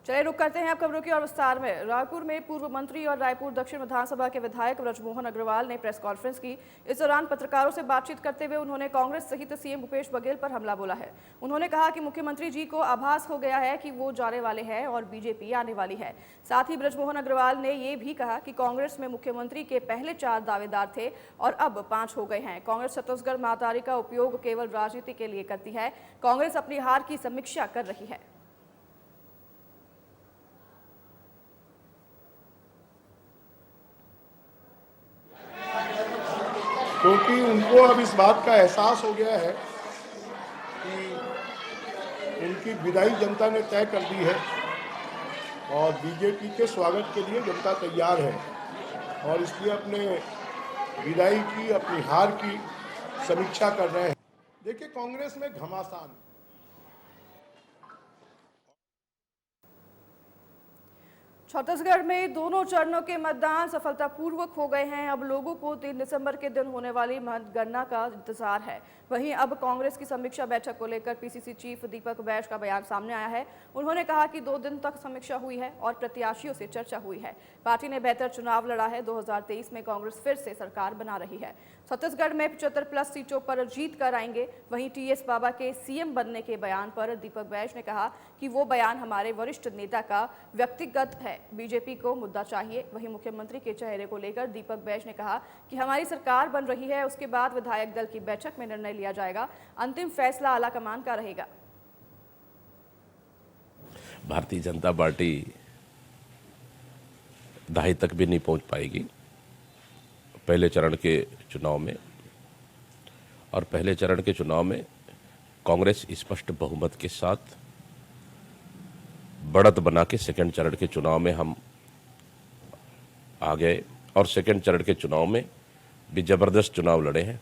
चलिए रुक करते हैं अब खबरों की और विस्तार में। रायपुर में पूर्व मंत्री और रायपुर दक्षिण विधानसभा के विधायक ब्रजमोहन अग्रवाल ने प्रेस कॉन्फ्रेंस की। इस दौरान पत्रकारों से बातचीत करते हुए उन्होंने कांग्रेस सहित सीएम भूपेश बघेल पर हमला बोला है। उन्होंने कहा कि मुख्यमंत्री जी को आभास हो गया है कि वो जाने वाले हैं और बीजेपी आने वाली है। साथ ही ब्रजमोहन अग्रवाल ने ये भी कहा कि कांग्रेस में मुख्यमंत्री के पहले 4 दावेदार थे और अब 5 हो गए हैं। कांग्रेस छत्तीसगढ़ महातारी का उपयोग केवल राजनीति के लिए करती है। कांग्रेस अपनी हार की समीक्षा कर रही है। क्योंकि उनको अब इस बात का एहसास हो गया है कि उनकी विदाई जनता ने तय कर दी है और बीजेपी के स्वागत के लिए जनता तैयार है और इसलिए अपने विदाई की, अपनी हार की समीक्षा कर रहे हैं। देखिए, कांग्रेस में घमासान है। छत्तीसगढ़ में दोनों चरणों के मतदान सफलतापूर्वक हो गए हैं। अब लोगों को 3 दिसंबर के दिन होने वाली मतगणना का इंतजार है। वहीं अब कांग्रेस की समीक्षा बैठक को लेकर पीसीसी चीफ दीपक बैज का बयान सामने आया है। उन्होंने कहा कि 2 दिन तक समीक्षा हुई है और प्रत्याशियों से चर्चा हुई है। पार्टी ने बेहतर चुनाव लड़ा है। 2023 में कांग्रेस फिर से सरकार बना रही है। छत्तीसगढ़ में 75+ सीटों पर जीत कर आएंगे। वहीं टीएस बाबा के सीएम बनने के बयान पर दीपक बैज ने कहा कि वो बयान हमारे वरिष्ठ नेता का व्यक्तिगत है, बीजेपी को मुद्दा चाहिए। वहीं मुख्यमंत्री के चेहरे को लेकर दीपक बैज ने कहा कि हमारी सरकार बन रही है, उसके बाद विधायक दल की बैठक में निर्णय लिया जाएगा। अंतिम फैसला आलाकमान का रहेगा। भारतीय जनता पार्टी दहाई तक भी नहीं पहुंच पाएगी पहले चरण के चुनाव में, और पहले चरण के चुनाव में कांग्रेस स्पष्ट बहुमत के साथ बढ़त बना के सेकेंड चरण के चुनाव में हम आ गए और सेकेंड चरण के चुनाव में भी जबरदस्त चुनाव लड़े हैं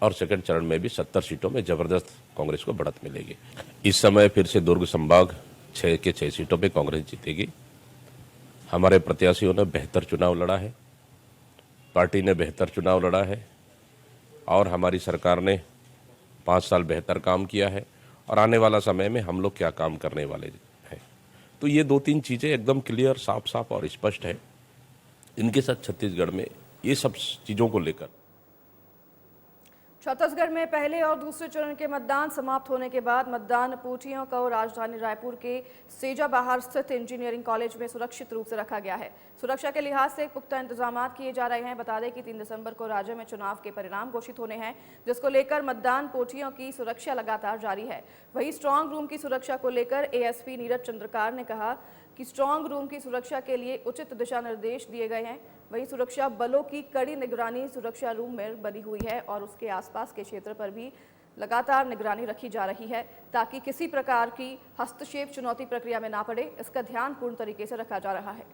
और सेकेंड चरण में भी 70 सीटों में जबरदस्त कांग्रेस को बढ़त मिलेगी। इस समय फिर से दुर्ग संभाग 6 के 6 सीटों पे कांग्रेस जीतेगी। हमारे प्रत्याशियों ने बेहतर चुनाव लड़ा है, पार्टी ने बेहतर चुनाव लड़ा है और हमारी सरकार ने 5 साल बेहतर काम किया है और आने वाला समय में हम लोग क्या काम करने वाले हैं। तो ये 2-3 चीज़ें एकदम क्लियर, साफ साफ और स्पष्ट है। इनके साथ छत्तीसगढ़ में ये सब चीज़ों को लेकर छत्तीसगढ़ में पहले और दूसरे चरण के मतदान समाप्त होने के बाद मतदान पूर्तियों को राजधानी रायपुर के सेजा बाहर स्थित इंजीनियरिंग कॉलेज में सुरक्षित रूप से रखा गया है। सुरक्षा के लिहाज से पुख्ता इंतजाम किए जा रहे हैं। बता दें कि 3 दिसंबर को राज्य में चुनाव के परिणाम घोषित होने हैं, जिसको लेकर मतदान पूर्तियों की सुरक्षा लगातार जारी है। वहीं स्ट्रांग रूम की सुरक्षा को लेकर एएसपी नीरज चंद्रकार ने कहा कि स्ट्रांग रूम की सुरक्षा के लिए उचित दिशा निर्देश दिए गए हैं। वहीं सुरक्षा बलों की कड़ी निगरानी सुरक्षा रूम में बनी हुई है और उसके आसपास के क्षेत्र पर भी लगातार निगरानी रखी जा रही है ताकि किसी प्रकार की हस्तक्षेप चुनौती प्रक्रिया में ना पड़े। इसका ध्यान पूर्ण तरीके से रखा जा रहा है।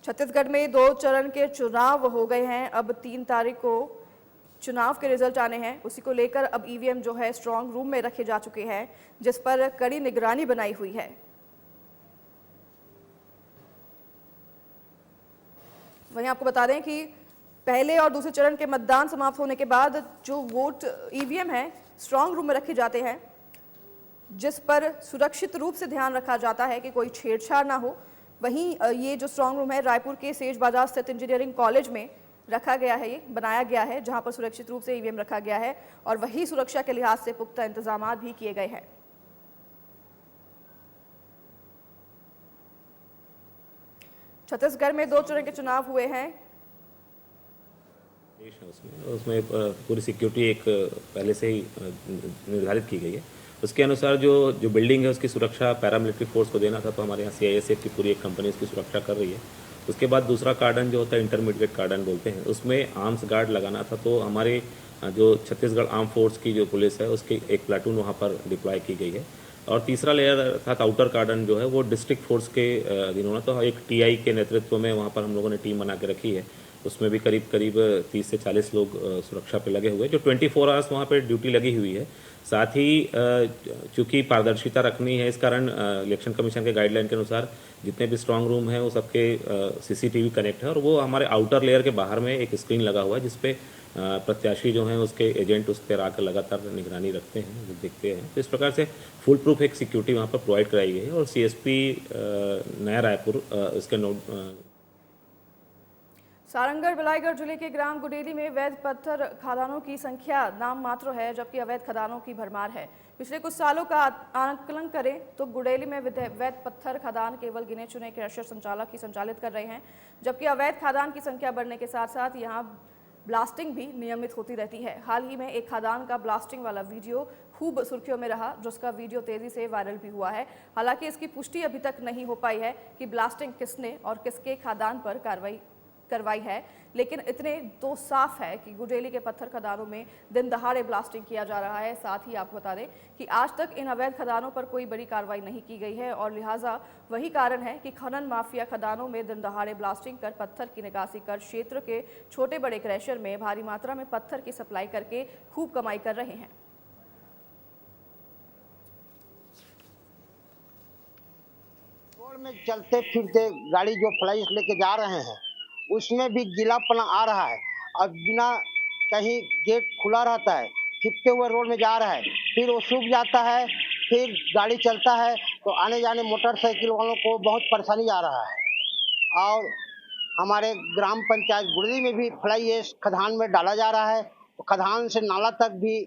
छत्तीसगढ़ में 2 चरण के चुनाव हो गए हैं। अब 3 तारीख को चुनाव के रिजल्ट आने हैं। उसी को लेकर अब ईवीएम जो है स्ट्रांग रूम में रखे जा चुके हैं, जिस पर कड़ी निगरानी बनाई हुई है। वहीं आपको बता दें कि पहले और दूसरे चरण के मतदान समाप्त होने के बाद जो वोट ईवीएम है स्ट्रांग रूम में रखे जाते हैं, जिस पर सुरक्षित रूप से ध्यान रखा जाता है कि कोई छेड़छाड़ ना हो। वहीं ये जो स्ट्रांग रूम है रायपुर के सेज बाजार स्थित इंजीनियरिंग कॉलेज में रखा गया है, ये बनाया गया है, जहां पर सुरक्षित रूप से ईवीएम रखा गया है और वही सुरक्षा के लिहाज से पुख्ता इंतजाम भी किए गए हैं। छत्तीसगढ़ में 2 चरण के चुनाव हुए हैं। उसमें पूरी सिक्योरिटी एक पहले से ही निर्धारित की गई है। उसके अनुसार जो बिल्डिंग है उसकी सुरक्षा पैरामिलिट्री फोर्स को देना था, तो हमारे यहाँ सीआईएसएफ की पूरी एक कंपनी उसकी सुरक्षा कर रही है। उसके बाद दूसरा कार्डन जो होता है इंटरमीडिएट कार्डन बोलते हैं, उसमें आर्म्स गार्ड लगाना था, तो हमारे जो छत्तीसगढ़ आर्म फोर्स की जो पुलिस है उसकी एक प्लाटून वहाँ पर डिप्लॉय की गई है। और तीसरा लेयर अर्थात आउटर कार्डन जो है वो डिस्ट्रिक्ट फोर्स के अधीन होना, तो एक टीआई के नेतृत्व में वहाँ पर हम लोगों ने टीम बना के रखी है। उसमें भी करीब 30 से 40 लोग सुरक्षा पे लगे हुए, जो 24 आवर्स वहाँ पे ड्यूटी लगी हुई है। साथ ही चूँकि पारदर्शिता रखनी है, इस कारण इलेक्शन कमीशन के गाइडलाइन के अनुसार जितने भी स्ट्रांग रूम हैं वो सबके सीसीटीवी कनेक्ट है और वो हमारे आउटर लेयर के बाहर में एक स्क्रीन लगा हुआ है जिसपे प्रत्याशी जो हैं उसके एजेंट उस पर आकर लगातार निगरानी रखते हैं, देखते हैं। तो इस प्रकार से फुल प्रूफ एक सिक्योरिटी वहाँ पर प्रोवाइड कराई गई है। और सीएसपी नया रायपुर इसके नोट सारंगढ़ बिलाईगढ़ जिले के ग्राम गुडेली में वैध पत्थर खदानों की संख्या नाम मात्र है, जबकि अवैध खदानों की भरमार है। पिछले कुछ सालों का आकलन करें तो गुडेली में वैध पत्थर खदान केवल गिने चुने क्रशर संचालक ही संचालित कर रहे हैं, जबकि अवैध खदान की संख्या बढ़ने के साथ साथ यहाँ ब्लास्टिंग भी नियमित होती रहती है। हाल ही में एक खदान का ब्लास्टिंग वाला वीडियो खूब सुर्खियों में रहा, जिसका वीडियो तेजी से वायरल भी हुआ है। हालांकि इसकी पुष्टि अभी तक नहीं हो पाई है कि ब्लास्टिंग किसने और किसके खदान पर करवाई है, लेकिन इतने तो साफ है कि गुडेली के पत्थर खदानों में दिन दहाड़े ब्लास्टिंग किया जा रहा है। साथ ही आपको बता दें कि आज तक इन अवैध खदानों पर कोई बड़ी कार्रवाई नहीं की गई है और लिहाजा वही कारण है कि खनन माफिया खदानों में दिन दहाड़े ब्लास्टिंग कर पत्थर की निकासी कर क्षेत्र के छोटे बड़े क्रैशर में भारी मात्रा में पत्थर की सप्लाई करके खूब कमाई कर रहे हैं। रोड में चलते फिरते गाड़ी जो फ्लाइट लेके जा रहे हैं उसमें भी गीलापना आ रहा है और बिना कहीं गेट खुला रहता है, छिपते हुए रोड में जा रहा है, फिर वो सूख जाता है, फिर गाड़ी चलता है तो आने जाने मोटरसाइकिल वालों को बहुत परेशानी आ रहा है। और हमारे ग्राम पंचायत गुड़ली में भी फ्लाई ऐश खदान में डाला जा रहा है, तो खदान से नाला तक भी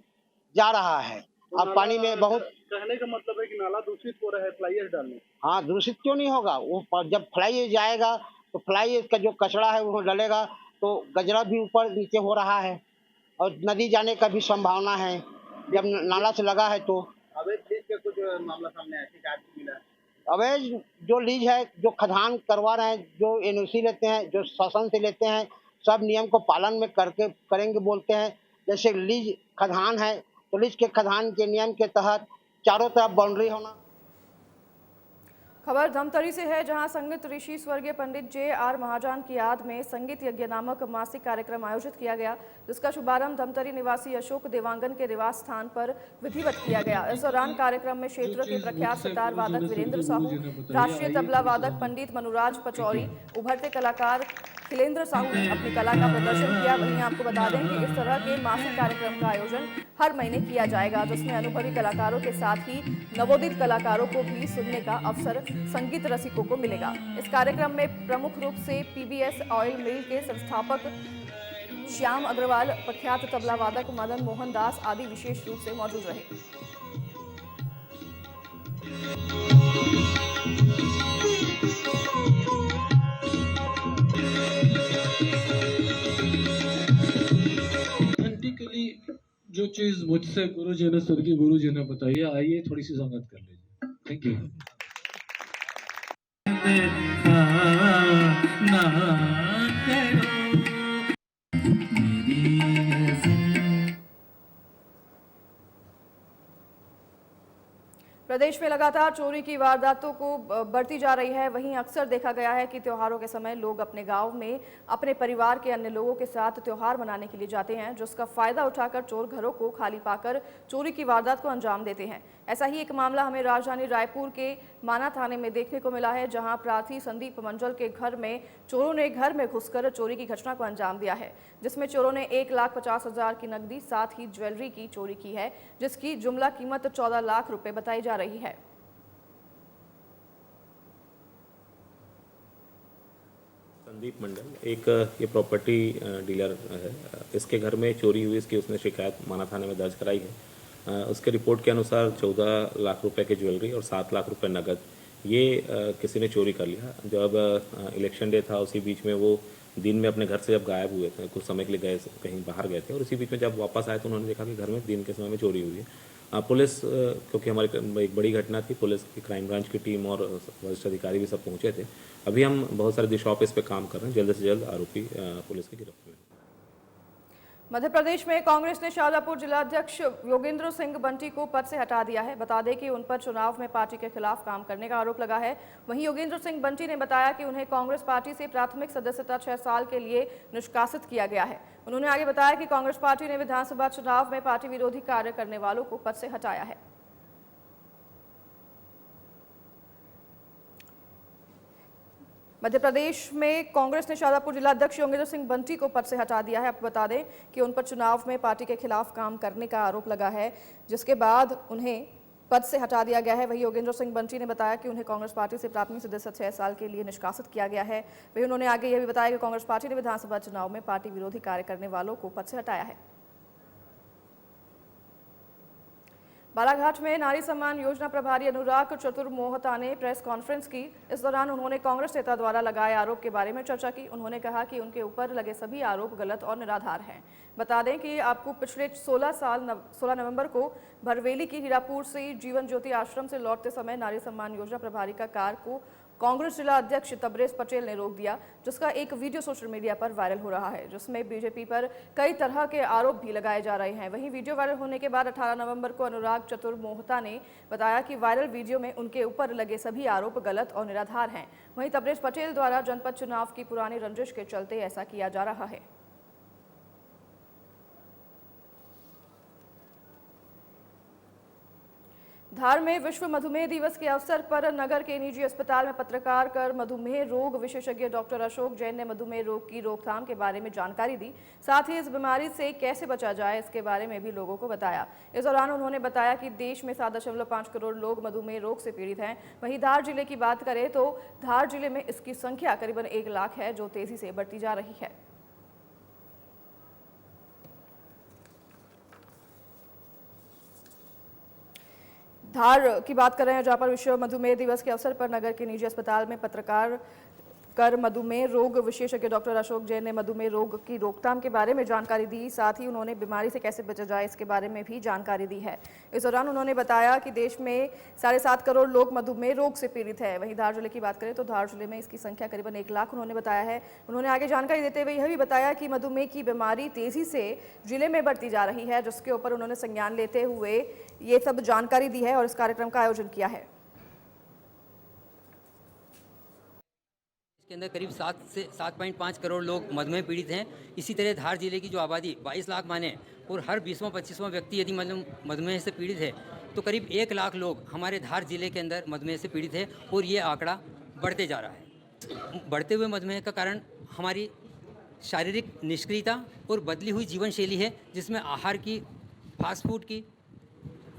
जा रहा है। तो अब पानी में बहुत कहने का मतलब है कि नाला दूषित हो रहा है फ्लाई ऐश डालने। हाँ, दूषित क्यों नहीं होगा, वो जब फ्लाई ऐश जाएगा तो फ्लाई ऐश का जो कचरा है वो डलेगा तो गजरा भी ऊपर नीचे हो रहा है और नदी जाने का भी संभावना है जब नाला से लगा है। तो अवैध लीज का कुछ मामला सामने आया, शिकायत मिला है? अवैध जो लीज है, जो खदान करवा रहे हैं, जो एनओसी लेते हैं, जो शासन से लेते हैं, सब नियम को पालन में करके करेंगे बोलते हैं। जैसे लीज खदान है तो लीज के खदान के नियम के तहत चारों तरफ बाउंड्री होना। खबर धमतरी से है, जहां संगीत ऋषि स्वर्गीय पंडित जे.आर. महाजन की याद में संगीत यज्ञ नामक मासिक कार्यक्रम आयोजित किया गया, जिसका शुभारंभ धमतरी निवासी अशोक देवांगन के निवास स्थान पर विधिवत किया गया। इस दौरान कार्यक्रम में क्षेत्र के प्रख्यात सितार वादक वीरेंद्र साहू, राष्ट्रीय तबला वादक पंडित मनुराज पचौरी, उभरते कलाकार खिलेंद्र साहू ने अपनी कला का प्रदर्शन किया। वहीं आपको बता दें कि इस तरह के मासिक कार्यक्रम का आयोजन हर महीने किया जाएगा, जिसमें अनुभवी कलाकारों के साथ ही नवोदित कलाकारों को भी सुनने का अवसर संगीत रसिकों को मिलेगा। इस कार्यक्रम में प्रमुख रूप से पीबीएस ऑयल मिल के संस्थापक श्याम अग्रवाल, प्रख्यात तबला वादक मदन मोहन दास आदि विशेष रूप से मौजूद रहे। जो चीज मुझसे गुरुजी ने स्वर्गीय गुरुजी ने बताई, आइए थोड़ी सी संगत कर लीजिए। Thank you. प्रदेश में लगातार चोरी की वारदातों को बढ़ती जा रही है। वहीं अक्सर देखा गया है कि त्योहारों के समय लोग अपने गांव में अपने परिवार के अन्य लोगों के साथ त्योहार मनाने के लिए जाते हैं, जिसका फायदा उठाकर चोर घरों को खाली पाकर चोरी की वारदात को अंजाम देते हैं। ऐसा ही एक मामला हमें राजधानी रायपुर के माना थाने में देखने को मिला है, जहां प्रार्थी संदीप मंजल के घर में चोरों ने घर में घुसकर चोरी की घटना को अंजाम दिया है, जिसमें चोरों ने 1,50,000 की नकदी साथ ही ज्वेलरी की चोरी की है, जिसकी जुमला कीमत 14 लाख रुपए बताई जा रही है। संदीप मंडल एक ये प्रॉपर्टी डीलर है, इसके घर में चोरी हुई, इसकी उसने शिकायत माना थाने में दर्ज कराई है। उसके रिपोर्ट के अनुसार 14 लाख रुपए की ज्वेलरी और 7 लाख रुपए नगद ये किसी ने चोरी कर लिया। जब इलेक्शन डे था उसी बीच में वो दिन में अपने घर से जब गायब हुए थे, कुछ समय के लिए गए कहीं बाहर गए थे और उसी बीच में जब वापस आए तो उन्होंने देखा कि घर में दिन के समय में चोरी हुई है। पुलिस, क्योंकि हमारी एक बड़ी घटना थी, पुलिस की क्राइम ब्रांच की टीम और वरिष्ठ अधिकारी भी सब पहुंचे थे। अभी हम बहुत सारे दिशाओं पे इस पे काम कर रहे हैं, जल्द से जल्द आरोपी पुलिस की गिरफ्त में। मध्य प्रदेश में कांग्रेस ने शाजापुर जिलाध्यक्ष योगेंद्र सिंह बंटी को पद से हटा दिया है। बता दें कि उन पर चुनाव में पार्टी के खिलाफ काम करने का आरोप लगा है। वहीं योगेंद्र सिंह बंटी ने बताया कि उन्हें कांग्रेस पार्टी से प्राथमिक सदस्यता 6 साल के लिए निष्कासित किया गया है। उन्होंने आगे बताया कि कांग्रेस पार्टी ने विधानसभा चुनाव में पार्टी विरोधी कार्य करने वालों को पद से हटाया है। मध्य प्रदेश में कांग्रेस ने शाजापुर जिलाध्यक्ष योगेंद्र सिंह बंटी को पद से हटा दिया है। आपको बता दें कि उन पर चुनाव में पार्टी के खिलाफ काम करने का आरोप लगा है, जिसके बाद उन्हें पद से हटा दिया गया है। वहीं योगेंद्र सिंह बंटी ने बताया कि उन्हें कांग्रेस पार्टी से प्राथमिक सदस्य 6 साल के लिए निष्कासित किया गया है। वहीं उन्होंने आगे यह भी बताया कि कांग्रेस पार्टी ने विधानसभा चुनाव में पार्टी विरोधी कार्य करने वालों को पद से हटाया है। बालाघाट में नारी सम्मान योजना प्रभारी अनुराग चतुर्मोहता ने प्रेस कॉन्फ्रेंस की। इस दौरान उन्होंने कांग्रेस नेता द्वारा लगाए आरोप के बारे में चर्चा की। उन्होंने कहा कि उनके ऊपर लगे सभी आरोप गलत और निराधार हैं। बता दें कि आपको पिछले 16 नवंबर को भरवेली की हीरापुर से जीवन ज्योति आश्रम से लौटते समय नारी सम्मान योजना प्रभारी का कार को कांग्रेस जिला अध्यक्ष तब्रेज पटेल ने रोक दिया, जिसका एक वीडियो सोशल मीडिया पर वायरल हो रहा है, जिसमें बीजेपी पर कई तरह के आरोप भी लगाए जा रहे हैं। वहीं वीडियो वायरल होने के बाद 18 नवंबर को अनुराग चतुर्मोहता ने बताया कि वायरल वीडियो में उनके ऊपर लगे सभी आरोप गलत और निराधार हैं। वहीं तब्रेज पटेल द्वारा जनपद चुनाव की पुरानी रंजिश के चलते ऐसा किया जा रहा है। धार में विश्व मधुमेह दिवस के अवसर पर नगर के निजी अस्पताल में पत्रकार कर मधुमेह रोग विशेषज्ञ डॉक्टर अशोक जैन ने मधुमेह रोग की रोकथाम के बारे में जानकारी दी। साथ ही इस बीमारी से कैसे बचा जाए इसके बारे में भी लोगों को बताया। इस दौरान उन्होंने बताया कि देश में 7.5 करोड़ लोग मधुमेह रोग से पीड़ित हैं। वहीं धार जिले की बात करें तो धार जिले में इसकी संख्या करीबन 1 लाख है, जो तेजी से बढ़ती जा रही है। धार की बात कर रहे हैं, जहां पर विश्व मधुमेह दिवस के अवसर पर नगर के निजी अस्पताल में पत्रकार कर मधुमेह रोग विशेषज्ञ डॉक्टर अशोक जैन ने मधुमेह रोग की रोकथाम के बारे में जानकारी दी। साथ ही उन्होंने बीमारी से कैसे बचा जाए इसके बारे में भी जानकारी दी है। इस दौरान उन्होंने बताया कि देश में 7.5 करोड़ लोग मधुमेह रोग से पीड़ित हैं। वहीं धार जिले की बात करें तो धार जिले में इसकी संख्या करीबन 1 लाख उन्होंने बताया है। उन्होंने आगे जानकारी देते हुए यह भी बताया कि मधुमेह की बीमारी तेजी से जिले में बढ़ती जा रही है, जिसके ऊपर उन्होंने संज्ञान लेते हुए ये सब जानकारी दी है और इस कार्यक्रम का आयोजन किया है। के अंदर करीब 7 से 7.5 करोड़ लोग मधुमेह पीड़ित हैं। इसी तरह धार जिले की जो आबादी 22 लाख माने और हर 20वां-25वां व्यक्ति यदि मधुमेह से पीड़ित है तो करीब 1 लाख लोग हमारे धार जिले के अंदर मधुमेह से पीड़ित है और ये आंकड़ा बढ़ते जा रहा है। बढ़ते हुए मधुमेह का कारण हमारी शारीरिक निष्क्रियता और बदली हुई जीवन शैली है, जिसमें आहार की, फास्ट फूड की,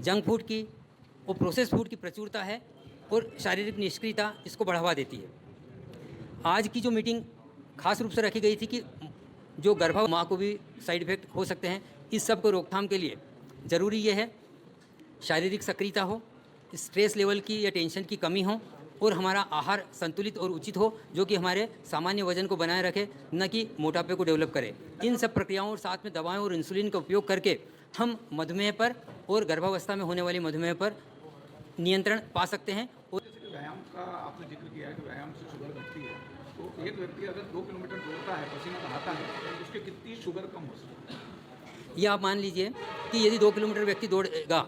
जंक फूड की और प्रोसेस फूड की प्रचुरता है और शारीरिक निष्क्रियता इसको बढ़ावा देती है। आज की जो मीटिंग खास रूप से रखी गई थी कि जो गर्भवती माँ को भी साइड इफेक्ट हो सकते हैं, इस सब को रोकथाम के लिए ज़रूरी ये है शारीरिक सक्रियता हो, स्ट्रेस लेवल की या टेंशन की कमी हो और हमारा आहार संतुलित और उचित हो, जो कि हमारे सामान्य वजन को बनाए रखे, न कि मोटापे को डेवलप करे। इन सब प्रक्रियाओं और साथ में दवाओं और इंसुलिन का उपयोग करके हम मधुमेह पर और गर्भावस्था में होने वाली मधुमेह पर नियंत्रण पा सकते हैं। व्यायाम का आपने जिक्र किया है कि व्यायाम से शुगर घटती है, तो एक व्यक्ति अगर 2 किलोमीटर दौड़ता है, पसीना बहाता है, तो उसकी कितनी शुगर कम हो सकती है? ये आप मान लीजिए कि यदि 2 किलोमीटर व्यक्ति दौड़ेगा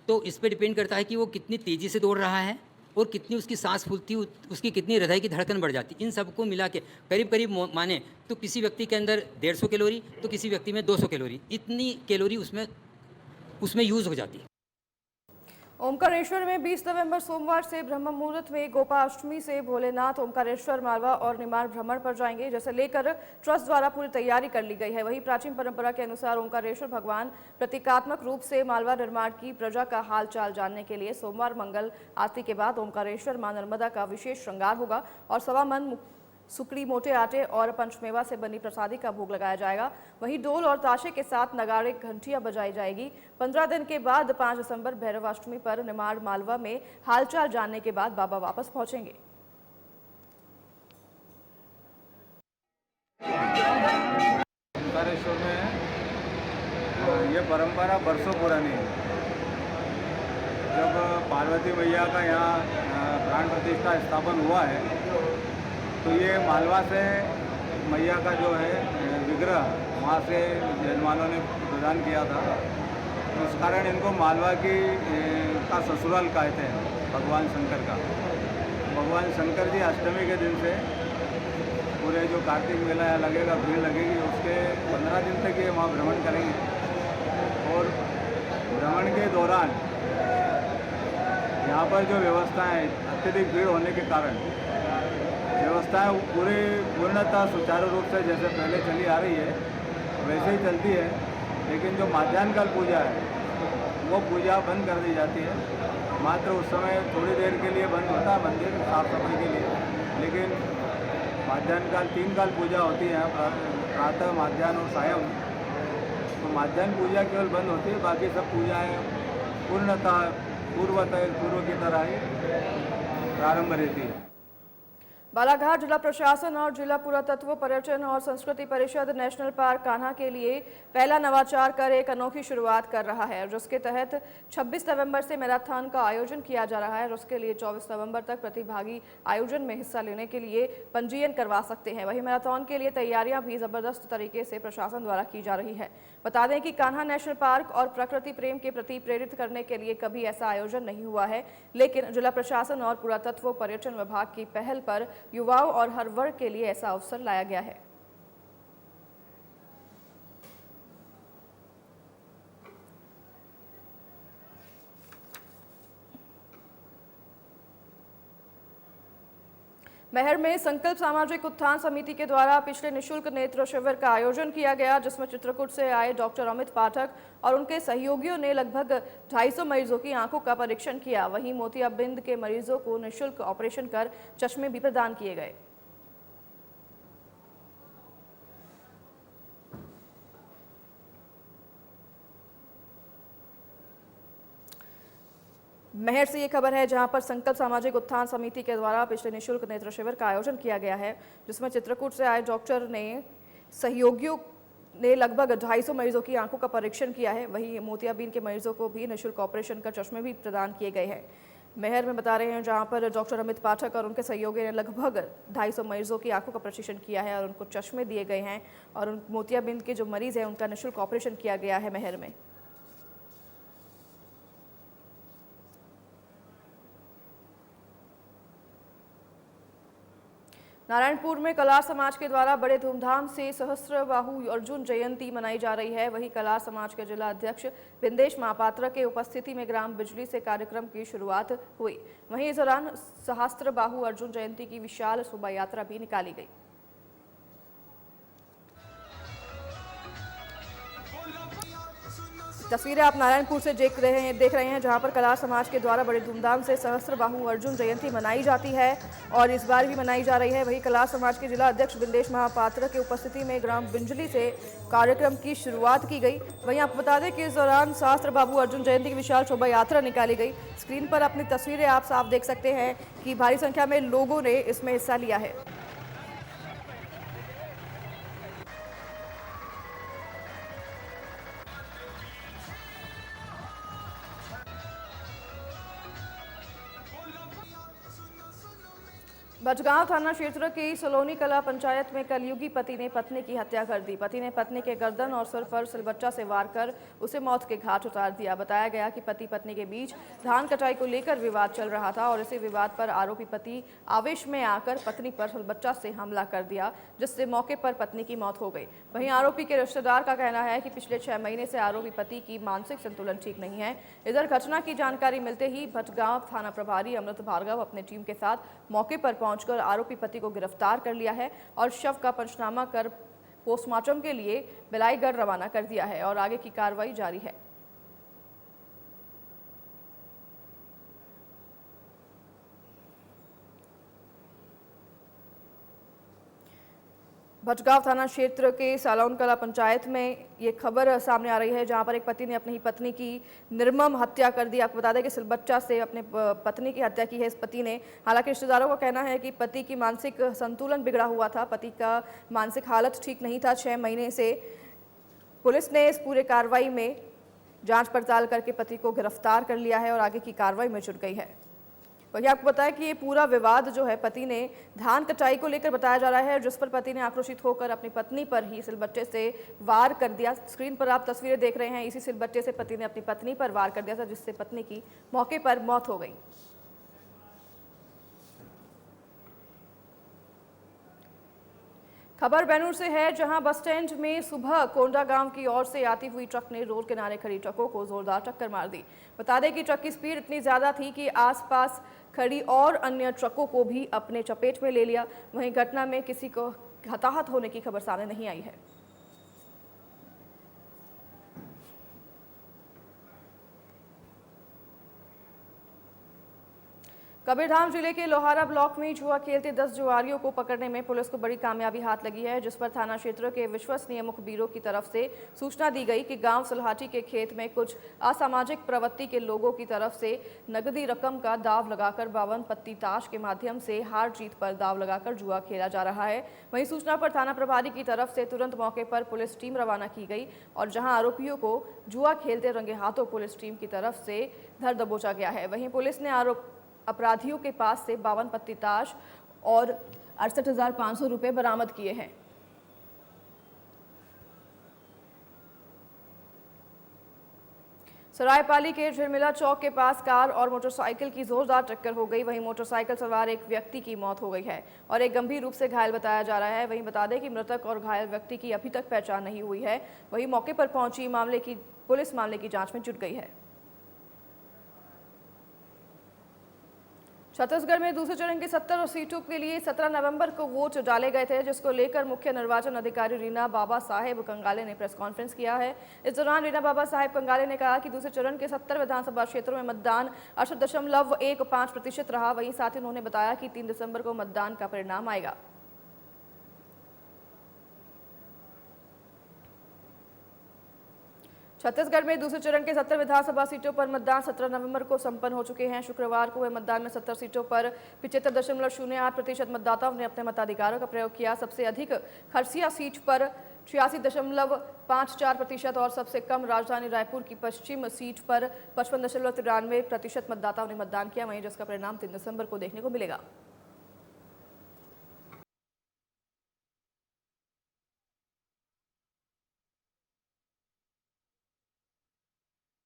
तो इस पर डिपेंड करता है कि वो कितनी तेज़ी से दौड़ रहा है और कितनी उसकी सांस फूलती, उसकी कितनी हृदय की धड़कन बढ़ जाती। इन सबको मिला के करीब माने तो किसी व्यक्ति के अंदर 150 कैलोरी तो किसी व्यक्ति में 200 कैलोरी, इतनी कैलोरी उसमें यूज़ हो जाती है। ओमकारेश्वर में 20 नवंबर सोमवार से ब्रह्म मुहूर्त में गोपाष्टमी से भोलेनाथ ओमकारेश्वर मालवा और निमाड़ भ्रमण पर जाएंगे, जिसे लेकर ट्रस्ट द्वारा पूरी तैयारी कर ली गई है। वहीं प्राचीन परंपरा के अनुसार ओमकारेश्वर भगवान प्रतीकात्मक रूप से मालवा निर्माण की प्रजा का हाल चाल जानने के लिए सोमवार मंगल आरती के बाद ओमकारेश्वर मां नर्मदा का विशेष श्रृंगार होगा और 1.25 मन सुकड़ी मोटे आटे और पंचमेवा से बनी प्रसादी का भोग लगाया जाएगा। वहीं ढोल और ताशे के साथ नगाड़े घंटियां बजाई जाएगी। 15 दिन के बाद 5 दिसंबर भैरवाष्टमी पर निमाड़ मालवा में हालचाल जानने के बाद बाबा वापस पहुंचेंगे। ओमकारेश्वर में ये परंपरा बरसों पुरानी है। जब पार्वती मैया का यहाँ प्राण प्रतिष्ठा स्थापन हुआ है तो ये मालवा से मैया का जो है विग्रह वहाँ से जैनमानों ने प्रदान किया था, तो उस कारण इनको मालवा का ससुराल कहते हैं भगवान शंकर का। भगवान शंकर जी अष्टमी के दिन से पूरे जो कार्तिक मेला यहाँ लगेगा, भीड़ लगेगी, उसके 15 दिन तक ये वहाँ भ्रमण करेंगे और भ्रमण के दौरान यहाँ पर जो व्यवस्था है, अत्यधिक भीड़ होने के कारण व्यवस्थाएं पूर्णतः सुचारू रूप से जैसे पहले चली आ रही है वैसे ही चलती है, लेकिन जो माध्यान्हकाल पूजा है वो पूजा बंद कर दी जाती है। मात्र उस समय थोड़ी देर के लिए बंद होता है मंदिर साफ सफाई के लिए, लेकिन माध्यान्हकाल 3 काल पूजा होती है, प्रातः, माध्यान्ह और सायं। तो माध्यान्ह पूजा केवल बंद होती है, बाकी सब पूजाएँ पूर्णतः पूर्व की तरह ही प्रारंभ रहती है। बालाघाट जिला प्रशासन और जिला पुरातत्व पर्यटन और संस्कृति परिषद नेशनल पार्क कान्हा के लिए पहला नवाचार कर एक अनोखी शुरुआत कर रहा है, जिसके तहत 26 नवंबर से मैराथन का आयोजन किया जा रहा है। उसके लिए 24 नवंबर तक प्रतिभागी आयोजन में हिस्सा लेने के लिए पंजीयन करवा सकते हैं। वहीं मैराथन के लिए तैयारियां भी जबरदस्त तरीके से प्रशासन द्वारा की जा रही है। बता दें कि कान्हा नेशनल पार्क और प्रकृति प्रेम के प्रति प्रेरित करने के लिए कभी ऐसा आयोजन नहीं हुआ है, लेकिन जिला प्रशासन और पुरातत्व पर्यटन विभाग की पहल पर युवाओं और हर वर्ग के लिए ऐसा अवसर लाया गया है। महर में संकल्प सामाजिक उत्थान समिति के द्वारा पिछले निशुल्क नेत्र शिविर का आयोजन किया गया, जिसमें चित्रकूट से आए डॉक्टर अमित पाठक और उनके सहयोगियों ने लगभग 250 मरीजों की आंखों का परीक्षण किया। वहीं मोतियाबिंद के मरीजों को निशुल्क ऑपरेशन कर चश्मे भी प्रदान किए गए। महर से ये खबर है, जहां पर संकल्प सामाजिक उत्थान समिति के द्वारा पिछले निशुल्क नेत्र शिविर का आयोजन किया गया है, जिसमें चित्रकूट से आए डॉक्टर ने सहयोगियों ने लगभग 250 मरीजों की आंखों का परीक्षण किया है। वहीं मोतियाबिंद के मरीजों को भी निशुल्क ऑपरेशन कर चश्मे भी प्रदान किए गए हैं। महर में बता रहे हैं, जहां पर डॉक्टर अमित पाठक और उनके सहयोगियों ने लगभग 250 मरीजों की आंखों का परीक्षण किया है और उनको चश्मे दिए गए हैं। और मोतियाबिंद के जो मरीज हैं उनका निशुल्क ऑपरेशन किया गया है महर में। नारायणपुर में कलार समाज के द्वारा बड़े धूमधाम से सहस्त्रबाहु अर्जुन जयंती मनाई जा रही है। वहीं कलार समाज के जिला अध्यक्ष बिंदेश महापात्र के उपस्थिति में ग्राम बिजली से कार्यक्रम की शुरुआत हुई। वहीं इस दौरान सहस्त्रबाहु अर्जुन जयंती की विशाल शोभा यात्रा भी निकाली गई। तस्वीरें आप नारायणपुर से देख रहे हैं, जहां पर कलार समाज के द्वारा बड़े धूमधाम से सहस्त्रबाहु अर्जुन जयंती मनाई जाती है और इस बार भी मनाई जा रही है। वहीं कलार समाज के जिला अध्यक्ष बिंदेश महापात्र के उपस्थिति में ग्राम बिंजली से कार्यक्रम की शुरुआत की गई। वहीं आपको बता दें कि इस दौरान सहस्त्रबाहु अर्जुन जयंती की विशाल शोभा यात्रा निकाली गई। स्क्रीन पर अपनी तस्वीरें आप साफ देख सकते हैं कि भारी संख्या में लोगों ने इसमें हिस्सा लिया है। बजगांव थाना क्षेत्र की सलोनी कला पंचायत में कलयुगी पति ने पत्नी की हत्या कर दी। पति ने पत्नी के गर्दन और सिर पर सिलबट्टा से वार कर उसे मौत के घाट उतार दिया। बताया गया कि पति पत्नी के बीच धान कटाई को लेकर विवाद चल रहा था और इसी विवाद पर आरोपी पति आवेश में आकर पत्नी पर सिलबट्टा से हमला कर दिया, जिससे मौके पर पत्नी की मौत हो गई। वहीं आरोपी के रिश्तेदार का कहना है कि पिछले 6 महीने से आरोपी पति की मानसिक संतुलन ठीक नहीं है। इधर घटना की जानकारी मिलते ही भटगांव थाना प्रभारी अमृत भार्गव अपने टीम के साथ मौके पर पहुंचकर आरोपी पति को गिरफ्तार कर लिया है और शव का पंचनामा कर पोस्टमार्टम के लिए बिलाईगढ़ रवाना कर दिया है और आगे की कार्रवाई जारी है। भटगांव थाना क्षेत्र के सालौन कला पंचायत में ये खबर सामने आ रही है, जहां पर एक पति ने अपनी ही पत्नी की निर्मम हत्या कर दी। आपको बता दें कि सिलबट्टा से अपने पत्नी की हत्या की है इस पति ने। हालांकि रिश्तेदारों का कहना है कि पति की मानसिक संतुलन बिगड़ा हुआ था, पति का मानसिक हालत ठीक नहीं था 6 महीने से। पुलिस ने इस पूरे कार्रवाई में जाँच पड़ताल करके पति को गिरफ्तार कर लिया है और आगे की कार्रवाई में जुट गई है। वही आपको बताया कि ये पूरा विवाद जो है पति ने धान कटाई को लेकर बताया जा रहा है, जिस पर पति ने आक्रोशित होकर अपनी पत्नी पर ही सिलबट्टे से वार कर दिया। स्क्रीन पर आप तस्वीरें देख रहे हैं, इसी सिलबट्टे से पति ने अपनी पत्नी पर वार कर दिया था, जिससे पत्नी की मौके पर मौत हो गई। खबर बेनूर से है, जहां बस स्टैंड में सुबह कोंडागांव की ओर से आती हुई ट्रक ने रोड किनारे खड़ी ट्रकों को जोरदार टक्कर मार दी। बता दें कि ट्रक की स्पीड इतनी ज्यादा थी कि आसपास खड़ी और अन्य ट्रकों को भी अपने चपेट में ले लिया। वहीं घटना में किसी को हताहत होने की खबर सामने नहीं आई है। कबीरधाम जिले के लोहारा ब्लॉक में जुआ खेलते 10 जुआरियों को पकड़ने में पुलिस को बड़ी कामयाबी हाथ लगी है, जिस पर थाना क्षेत्र के विश्वसनीय मुखबिरों की तरफ से सूचना दी गई कि गांव सलहाटी के खेत में कुछ असामाजिक प्रवृत्ति के लोगों की तरफ से नकदी रकम का दाव लगाकर 52 पत्ती ताश के माध्यम से हार जीत पर दाव लगाकर जुआ खेला जा रहा है। वहीं सूचना पर थाना प्रभारी की तरफ से तुरंत मौके पर पुलिस टीम रवाना की गई और जहाँ आरोपियों को जुआ खेलते रंगे हाथों पुलिस टीम की तरफ से धर दबोचा गया है। वहीं पुलिस ने अपराधियों के पास से 52 पत्ती ताश और 68,500 रुपये बरामद किए हैं। सरायपाली के झिरमिला चौक के पास कार और मोटरसाइकिल की जोरदार टक्कर हो गई। वहीं मोटरसाइकिल सवार एक व्यक्ति की मौत हो गई है और एक गंभीर रूप से घायल बताया जा रहा है। वहीं बता दें कि मृतक और घायल व्यक्ति की अभी तक पहचान नहीं हुई है। वहीं मौके पर पहुंची पुलिस मामले की जांच में जुट गई है। छत्तीसगढ़ में दूसरे चरण की 70 सीटों के लिए 17 नवंबर को वोट डाले गए थे, जिसको लेकर मुख्य निर्वाचन अधिकारी रीना बाबा साहेब कंगाले ने प्रेस कॉन्फ्रेंस किया है। इस दौरान रीना बाबा साहेब कंगाले ने कहा कि दूसरे चरण के 70 विधानसभा क्षेत्रों में मतदान 68.15% रहा। वहीं साथ ही उन्होंने बताया कि 3 दिसंबर को मतदान का परिणाम आएगा। छत्तीसगढ़ में दूसरे चरण के 70 विधानसभा सीटों पर मतदान 17 नवंबर को संपन्न हो चुके हैं। शुक्रवार को हुए मतदान में 70 सीटों पर 75.08% मतदाताओं ने अपने मताधिकारों का प्रयोग किया। सबसे अधिक खरसिया सीट पर 86.54% और सबसे कम राजधानी रायपुर की पश्चिम सीट पर 55.93% मतदाताओं ने मतदान किया। वहीं जिसका परिणाम 3 दिसंबर को देखने को मिलेगा।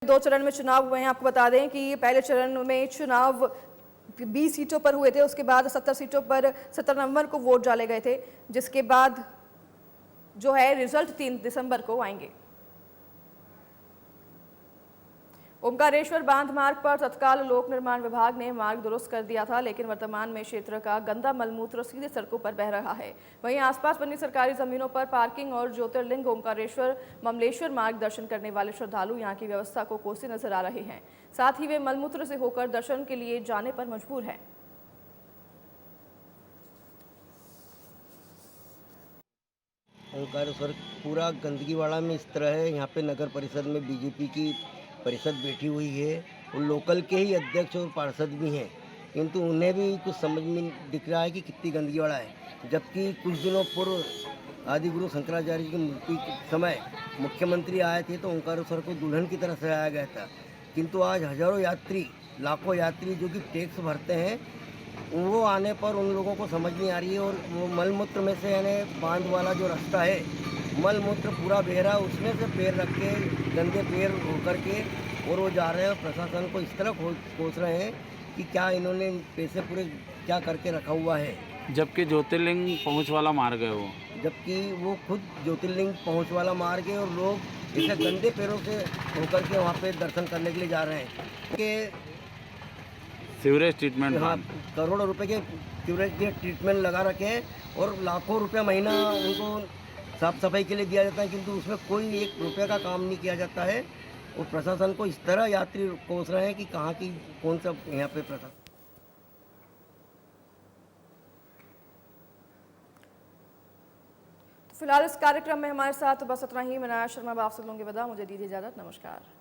दो चरण में चुनाव हुए हैं। आपको बता दें कि पहले चरण में चुनाव 20 सीटों पर हुए थे, उसके बाद 70 सीटों पर 17 नवंबर को वोट डाले गए थे, जिसके बाद जो है रिजल्ट 3 दिसंबर को आएंगे। ओमकारेश्वर बांध मार्ग पर तत्काल लोक निर्माण विभाग ने मार्ग दुरुस्त कर दिया था, लेकिन वर्तमान में क्षेत्र का गंदा मलमूत्र सीधे सड़कों पर बह रहा है। वहीं आसपास बनी सरकारी जमीनों पर पार्किंग और ज्योतिर्लिंग ओमकारेश्वर ममलेश्वर मार्ग दर्शन करने वाले श्रद्धालु यहां की व्यवस्था को कोसते नजर आ रहे हैं। साथ ही वे मलमूत्र से होकर दर्शन के लिए जाने पर मजबूर हैं। ओमकारेश्वर पूरा गंदगी वाला में इस तरह है। यहाँ पे नगर परिषद में बीजेपी की परिषद बैठी हुई है और लोकल के ही अध्यक्ष और पार्षद भी हैं, किंतु उन्हें भी कुछ समझ में दिख रहा है कि कितनी गंदगी वाला है। जबकि कुछ दिनों पूर्व आदि गुरु शंकराचार्य की मूर्ति के समय मुख्यमंत्री आए थे तो ओमकारेश्वर को दुल्हन की तरह सजाया गया था, किंतु आज हजारों यात्री, लाखों यात्री जो कि टैक्स भरते हैं, वो आने पर उन लोगों को समझ नहीं आ रही है। और वो मलमूत्र में से यानी बांध वाला जो रास्ता है, मलमूत्र पूरा बह रहा, उसमें से पैर रख के गंदे पैर होकर के और वो जा रहे हैं। प्रशासन को इस तरह कोस रहे हैं कि क्या इन्होंने पैसे पूरे क्या करके रखा हुआ है। जबकि ज्योतिर्लिंग पहुंच वाला मार्ग है वो, जबकि वो खुद ज्योतिर्लिंग पहुंच वाला मार्ग है और लोग इसे गंदे पैरों से होकर के वहाँ पे दर्शन करने के लिए जा रहे हैं। कि सीवरेज ट्रीटमेंट, हाँ, करोड़ों रुपए के सीवरेज के ट्रीटमेंट लगा रखे हैं और लाखों रुपये महीना उनको साफ सफाई के लिए दिया जाता है, किंतु उसमें कोई 1 रुपये का काम नहीं किया जाता है। और प्रशासन को इस तरह यात्री कोस रहे हैं कि कहाँ की कौन सा यहाँ पे प्रशासन। फिलहाल इस कार्यक्रम में हमारे साथ बस इतना ही। मैं नाया शर्मा आप सब लोगों की विदा, मुझे दीजिए इजाजत। नमस्कार।